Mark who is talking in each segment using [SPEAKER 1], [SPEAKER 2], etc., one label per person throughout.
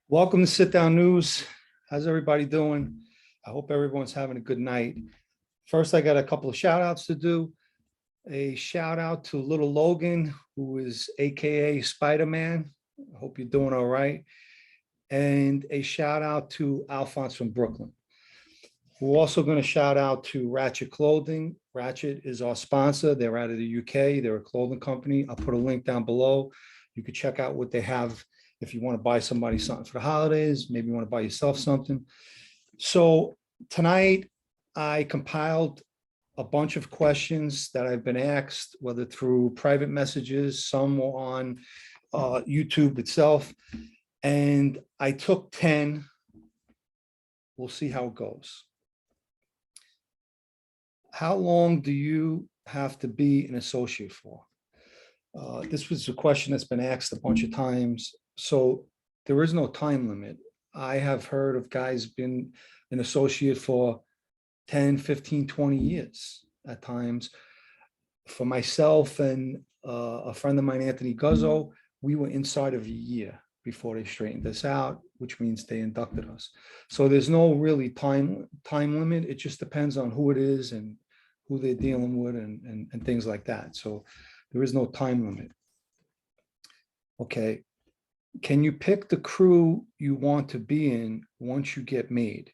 [SPEAKER 1] Welcome to Sit Down News. How's everybody doing? I hope everyone's having a good night. First, I got a couple of shout outs to do. A shout out to little Logan, who is AKA Spider-Man. I hope you're doing all right. And a shout out to Alphonse from Brooklyn. We're also going to shout out to Ratchet Clothing. Ratchet is our sponsor. They're out of the UK. They're a clothing company. I'll put a link down below. You could check out what they have if you want to buy somebody something for the holidays. Maybe you want to buy yourself something. So tonight I compiled a bunch of questions that I've been asked, whether through private messages, some were on YouTube itself, and I took 10. We'll see how it goes. How long do you have to be an associate for? This was a question that's been asked a bunch of times. So there is no time limit. I have heard of guys been an associate for 10, 15, 20 years at times. For myself and a friend of mine, Anthony Guzzo, we were inside of a year before they straightened us out, which means they inducted us. So there's no really time limit. It just depends on who it is and who they're dealing with and things like that. So there is no time limit. Okay. Can you pick the crew you want to be in once you get made?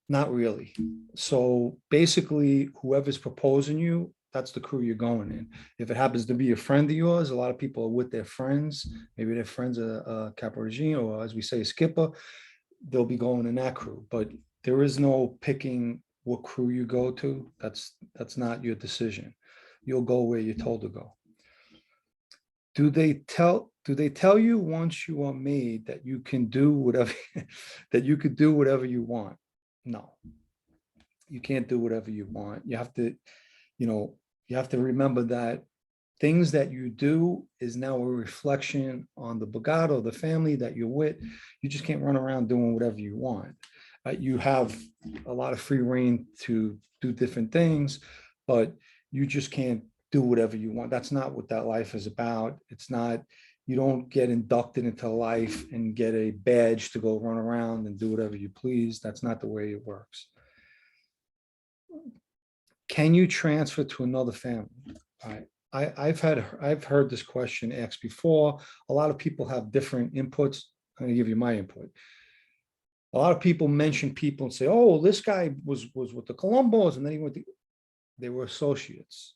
[SPEAKER 1] Not really. So basically, whoever's proposing you, that's the crew you're going in. If it happens to be a friend of yours, a lot of people are with their friends. Maybe their friends are Capo Regina, or as we say, Skipper. They'll be going in that crew. But there is no picking what crew you go to. That's not your decision. You'll go where you're told to go. Do they tell you once you are made that you can do whatever that you could do whatever you want? No, you can't do whatever you want. You have to, you have to remember that things that you do is now a reflection on the Bogado, the family that you're with. You just can't run around doing whatever you want. You have a lot of free reign to do different things, but you just can't do whatever you want. That's not what that life is about. It's not, you don't get inducted into life and get a badge to go run around and do whatever you please. That's not the way it works. Can you transfer to another family? All right. I've heard this question asked before. A lot of people have different inputs. I'm going to give you my input. A lot of people mention people and say, oh, this guy was with the Columbos, and then he went to, they were associates.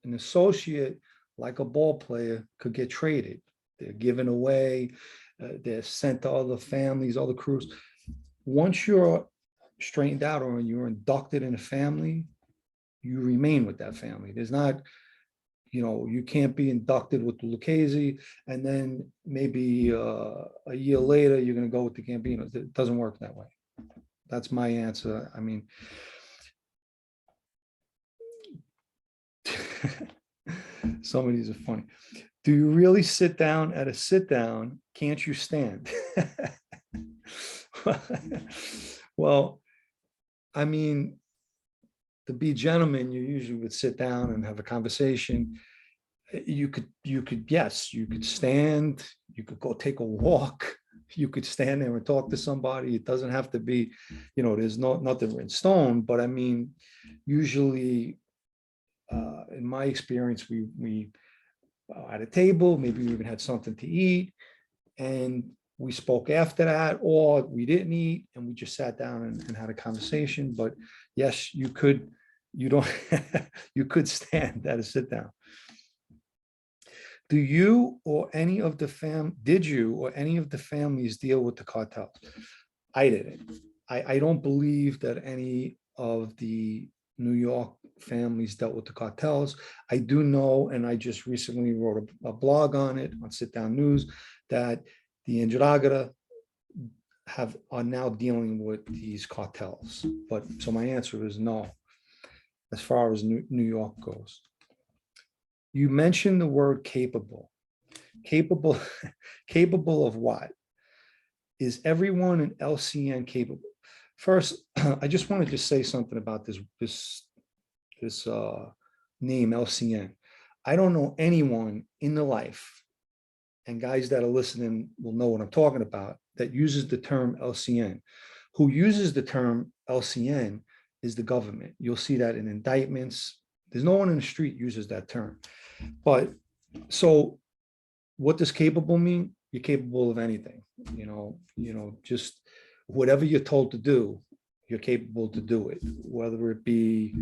[SPEAKER 1] An associate, like a ball player, could get traded. They're given away. They're sent to other families, other crews. Once you're straightened out or you're inducted in a family, you remain with that family. There's not, you can't be inducted with the Lucchese and then maybe a year later you're going to go with the Gambinos. It doesn't work that way. That's my answer. I mean, some of these are funny. Do you really sit down at a sit down? Can't you stand? Well, I mean, to be gentlemen, you usually would sit down and have a conversation. You could, yes, you could stand, you could go take a walk, you could stand there and talk to somebody. It doesn't have to be, there's nothing in stone, but I mean, usually, in my experience, we at a table, maybe we even had something to eat, and we spoke after that, or we didn't eat and we just sat down and had a conversation. But yes, you could stand at a sit down. Did you or any of the families deal with the cartels? I didn't. I don't believe that any of the New York families dealt with the cartels. I do know, and I just recently wrote a blog on it on Sitdownnews, that the Ndrangheta are now dealing with these cartels. But so my answer is no, as far as New York goes. You mentioned the word capable. Capable of what? Is everyone in LCN capable? First, I just wanted to say something about this name LCN. I don't know anyone in the life, and guys that are listening will know what I'm talking about, that uses the term LCN. Who uses the term LCN is the government. You'll see that in indictments. There's no one in the street uses that term. But so what does capable mean? You're capable of anything, just whatever you're told to do, you're capable to do it, whether it be,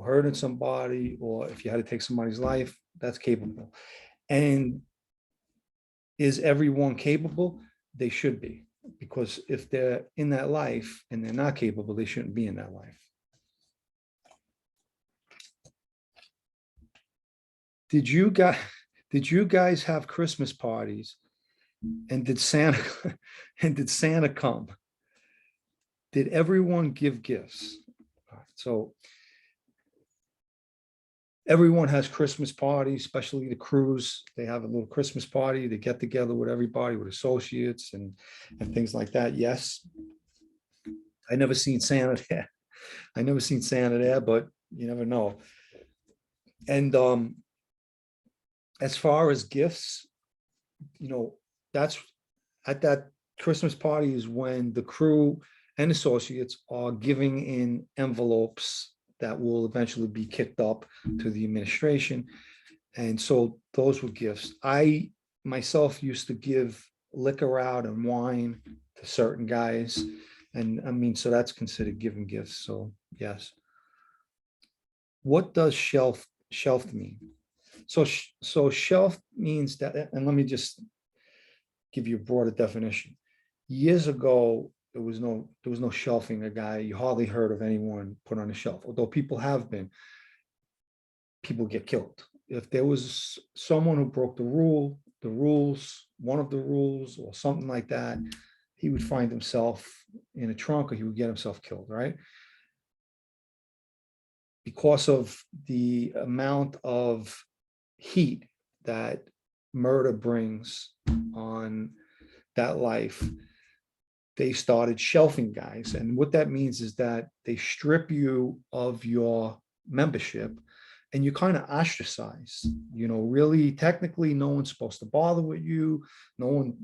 [SPEAKER 1] hurting somebody, or if you had to take somebody's life, that's capable. And is everyone capable? They should be, because if they're in that life and they're not capable, they shouldn't be in that life. Did you guys have Christmas parties? And did Santa come? Did everyone give gifts? So everyone has Christmas parties, especially the crews. They have a little Christmas party. They get together with everybody, with associates and things like that. Yes. I never seen Santa there. But you never know. And as far as gifts, that's at that Christmas party is when the crew and associates are giving in envelopes that will eventually be kicked up to the administration. And so those were gifts. I myself used to give liquor out and wine to certain guys. And I mean, so that's considered giving gifts. So yes. What does shelved mean? So shelved means that, and let me just give you a broader definition. Years ago, there was no shelving a guy. You hardly heard of anyone put on a shelf, although people have been. People get killed. If there was someone who broke one of the rules or something like that, he would find himself in a trunk, or he would get himself killed, right? Because of the amount of heat that murder brings on that life, they started shelving guys. And what that means is that they strip you of your membership and you kind of ostracize. Really, technically, no one's supposed to bother with you. No one,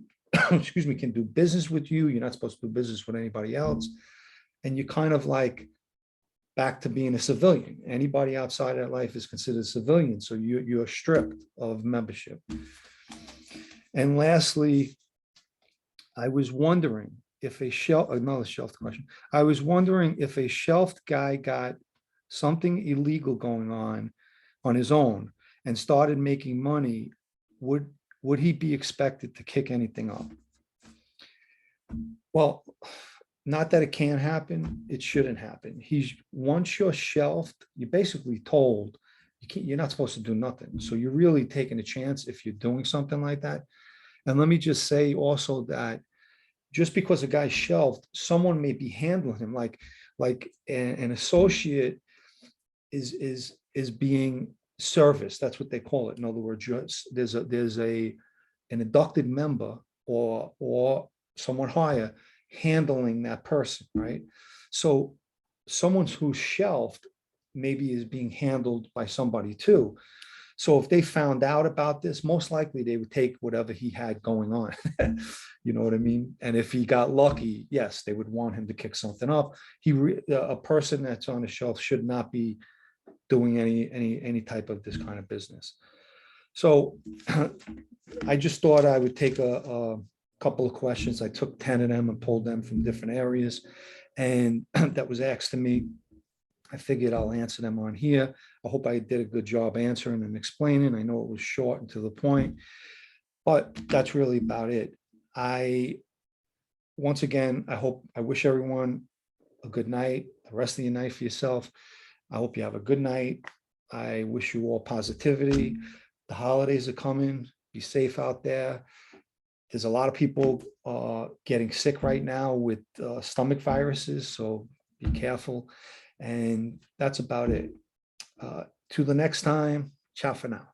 [SPEAKER 1] excuse me, can do business with you. You're not supposed to do business with anybody else. And you kind of like back to being a civilian. Anybody outside of that life is considered a civilian. So you're stripped of membership. And lastly, I was wondering if another shelved question. I was wondering if a shelved guy got something illegal going on his own and started making money, would he be expected to kick anything up? Well, not that it can't happen, it shouldn't happen. Once you're shelved, you're basically told you're not supposed to do nothing. So you're really taking a chance if you're doing something like that. And let me just say also that just because a guy's shelved, someone may be handling him like an associate is being serviced. That's what they call it. In other words, there's an inducted member or someone higher handling that person, right? So someone who's shelved maybe is being handled by somebody too. So if they found out about this, most likely they would take whatever he had going on. You know what I mean? And if he got lucky, yes, they would want him to kick something up. A person that's on the shelf should not be doing any type of this kind of business. So I just thought I would take a couple of questions. I took 10 of them and pulled them from different areas, and that was asked to me. I figured I'll answer them on here. I hope I did a good job answering and explaining. I know it was short and to the point, but that's really about it. Once again, I wish everyone a good night, the rest of your night for yourself. I hope you have a good night. I wish you all positivity. The holidays are coming. Be safe out there. There's a lot of people getting sick right now with stomach viruses, so be careful. And that's about it. To the next time, ciao for now.